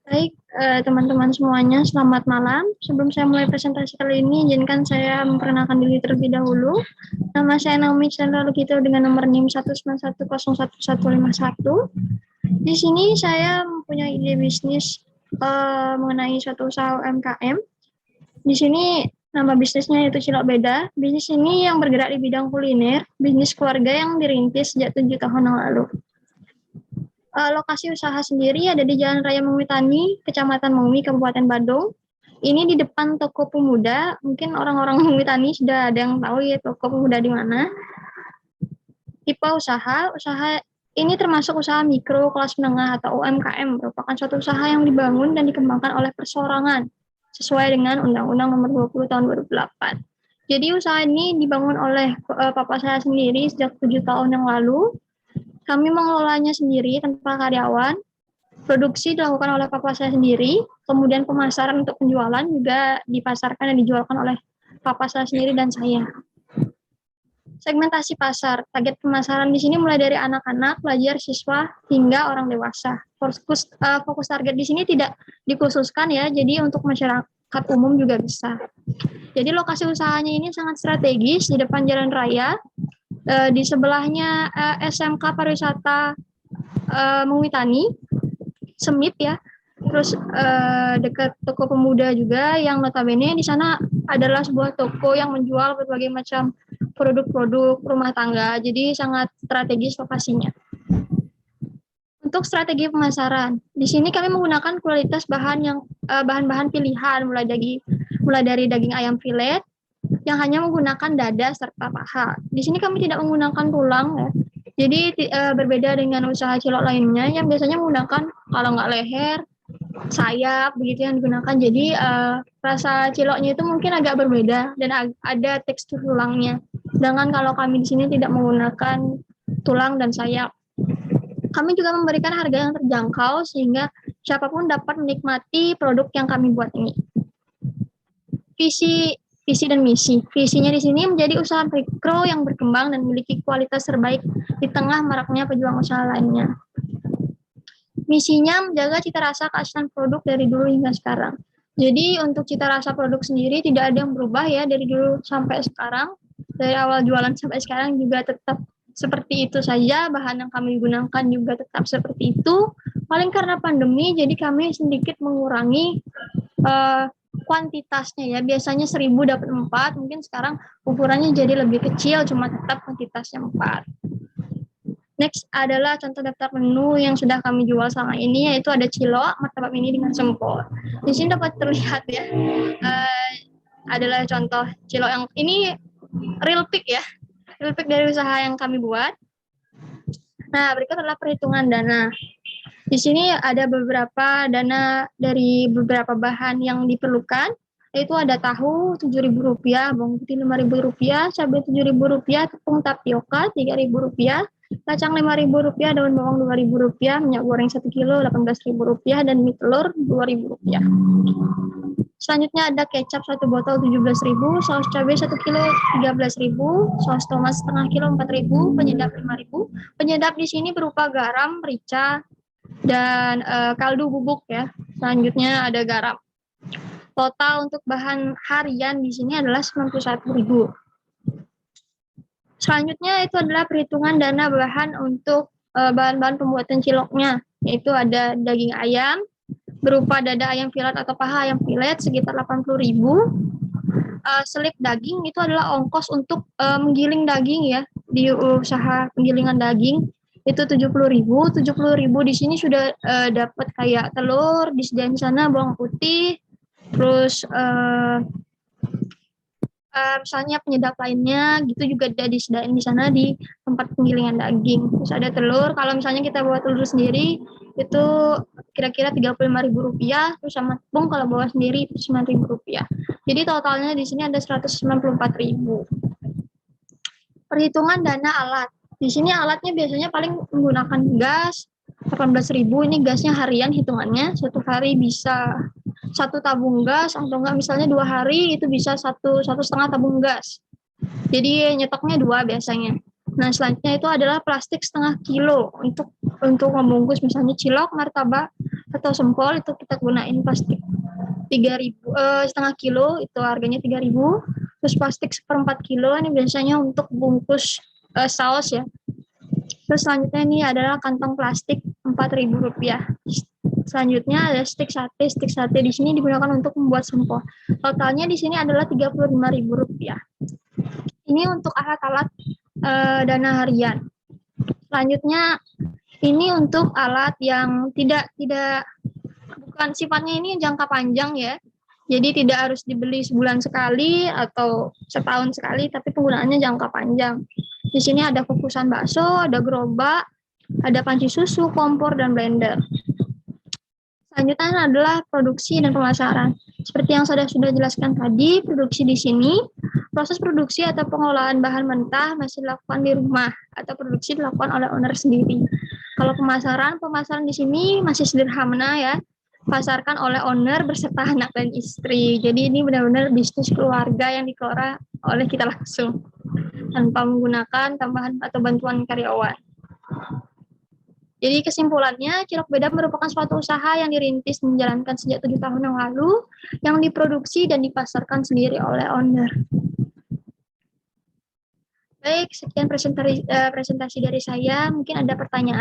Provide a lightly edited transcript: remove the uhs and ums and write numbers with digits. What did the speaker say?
Baik, teman-teman semuanya, selamat malam. Sebelum saya mulai presentasi kali ini, izinkan saya memperkenalkan diri terlebih dahulu. Nama saya Naomi Chandra Lugito dengan nomor NIM 191011151. Di sini saya mempunyai ide bisnis mengenai suatu usaha UMKM. Di sini nama bisnisnya yaitu Cilok Beda. Bisnis ini yang bergerak di bidang kuliner, bisnis keluarga yang dirintis sejak 7 tahun yang lalu. Lokasi usaha sendiri ada di Jalan Raya Maumi Tani, Kecamatan Maumi, Kabupaten Badung. Ini di depan Toko Pemuda. Mungkin orang-orang Maumi Tani sudah ada yang tahu ya Toko Pemuda di mana. Tipe usaha ini termasuk usaha mikro, kelas menengah atau UMKM, merupakan suatu usaha yang dibangun dan dikembangkan oleh perseorangan sesuai dengan Undang-Undang Nomor 20 Tahun 2008. Jadi usaha ini dibangun oleh papa saya sendiri sejak 7 tahun yang lalu. Kami mengelolanya sendiri tanpa karyawan. Produksi dilakukan oleh papa saya sendiri, kemudian pemasaran untuk penjualan juga dipasarkan dan dijualkan oleh papa saya sendiri dan saya. Segmentasi pasar, target pemasaran di sini mulai dari anak-anak, pelajar, siswa, hingga orang dewasa. Fokus target di sini tidak dikhususkan ya, jadi untuk masyarakat umum juga bisa. Jadi lokasi usahanya ini sangat strategis di depan jalan raya, di sebelahnya SMK Pariwisata Maumi Tani, Semit ya. Terus dekat Toko Pemuda juga yang notabene di sana adalah sebuah toko yang menjual berbagai macam produk-produk rumah tangga. Jadi sangat strategis lokasinya. Untuk strategi pemasaran, di sini kami menggunakan kualitas bahan-bahan pilihan mulai dari daging ayam filet yang hanya menggunakan dada serta paha. Di sini kami tidak menggunakan tulang ya. Jadi berbeda dengan usaha cilok lainnya yang biasanya menggunakan kalau nggak leher, sayap begitu yang digunakan. Jadi rasa ciloknya itu mungkin agak berbeda dan ada tekstur tulangnya. Sedangkan kalau kami di sini tidak menggunakan tulang dan sayap. Kami juga memberikan harga yang terjangkau sehingga siapapun dapat menikmati produk yang kami buat ini. Visi dan misi. Visinya di sini menjadi usaha mikro yang berkembang dan memiliki kualitas terbaik di tengah maraknya pejuang usaha lainnya. Misinya menjaga cita rasa keaslian produk dari dulu hingga sekarang. Jadi untuk cita rasa produk sendiri tidak ada yang berubah ya dari dulu sampai sekarang. Dari awal jualan sampai sekarang juga tetap seperti itu saja, bahan yang kami gunakan juga tetap seperti itu. Paling karena pandemi, jadi kami sedikit mengurangi kuantitasnya ya. Biasanya 1000 dapat 4, mungkin sekarang ukurannya jadi lebih kecil, cuma tetap kuantitasnya 4. Next adalah contoh daftar menu yang sudah kami jual selama ini, yaitu ada cilok, martabak mini dengan sempol. Di sini dapat terlihat ya, adalah contoh cilok yang ini real pick ya. Real pick dari usaha yang kami buat. Nah, berikut adalah perhitungan dana. Di sini ada beberapa dana dari beberapa bahan yang diperlukan, yaitu ada tahu Rp7.000, bawang putih Rp5.000, cabai Rp7.000, tepung tapioka Rp3.000, kacang Rp5.000, daun bawang Rp2.000, minyak goreng 1 kilo Rp18.000, dan mie telur Rp2.000. Selanjutnya ada kecap 1 botol Rp17.000, saus cabai 1 kilo Rp13.000, saus tomat setengah kilo Rp4.000, penyedap Rp5.000. Penyedap di sini berupa garam, merica, dan kaldu bubuk ya. Selanjutnya ada garam. Total untuk bahan harian di sini adalah Rp91.000. Selanjutnya itu adalah perhitungan dana bahan untuk bahan-bahan pembuatan ciloknya, yaitu ada daging ayam berupa dada ayam filet atau paha ayam filet sekitar Rp80.000. Selip daging itu adalah ongkos untuk menggiling daging ya, di usaha penggilingan daging itu Rp70.000 di sini sudah dapat kayak telur disediain di sana, bawang putih, terus misalnya penyedap lainnya gitu juga ada disediain di sana di tempat penggilingan daging. Terus ada telur, kalau misalnya kita bawa telur sendiri itu kira-kira Rp35.000, terus sama tepung kalau bawa sendiri itu Rp9.000. Jadi totalnya di sini ada Rp194.000. Perhitungan dana alat. Di sini alatnya biasanya paling menggunakan gas, Rp18.000, ini gasnya harian hitungannya, satu hari bisa 1 tabung gas, atau enggak misalnya 2 hari itu bisa satu setengah tabung gas. Jadi nyetoknya 2 biasanya. Nah selanjutnya itu adalah plastik setengah kilo untuk membungkus misalnya cilok, martabak, atau sempol itu kita gunain plastik 3.000 setengah kilo itu harganya 3.000. Terus plastik 1/4 kilo ini biasanya untuk bungkus saus ya. Terus selanjutnya ini adalah kantong plastik Rp4.000. Selanjutnya ada stik sate. Stik sate di sini digunakan untuk membuat sempol. Totalnya di sini adalah Rp35.000. Ini untuk alat-alat dana harian. Selanjutnya ini untuk alat yang bukan sifatnya ini jangka panjang ya. Jadi tidak harus dibeli sebulan sekali atau setahun sekali, tapi penggunaannya jangka panjang. Di sini ada kukusan bakso, ada gerobak, ada panci susu, kompor, dan blender. Selanjutnya adalah produksi dan pemasaran. Seperti yang saya sudah jelaskan tadi, produksi di sini, proses produksi atau pengolahan bahan mentah masih dilakukan di rumah atau produksi dilakukan oleh owner sendiri. Kalau pemasaran di sini masih sederhana ya, pasarkan oleh owner berserta anak dan istri. Jadi ini benar-benar bisnis keluarga yang dikelola oleh kita langsung, tanpa menggunakan tambahan atau bantuan karyawan. Jadi kesimpulannya, Cilok Beda merupakan suatu usaha yang dirintis dan dijalankan sejak 7 tahun yang lalu, yang diproduksi dan dipasarkan sendiri oleh owner. Baik, sekian presentasi dari saya. Mungkin ada pertanyaan.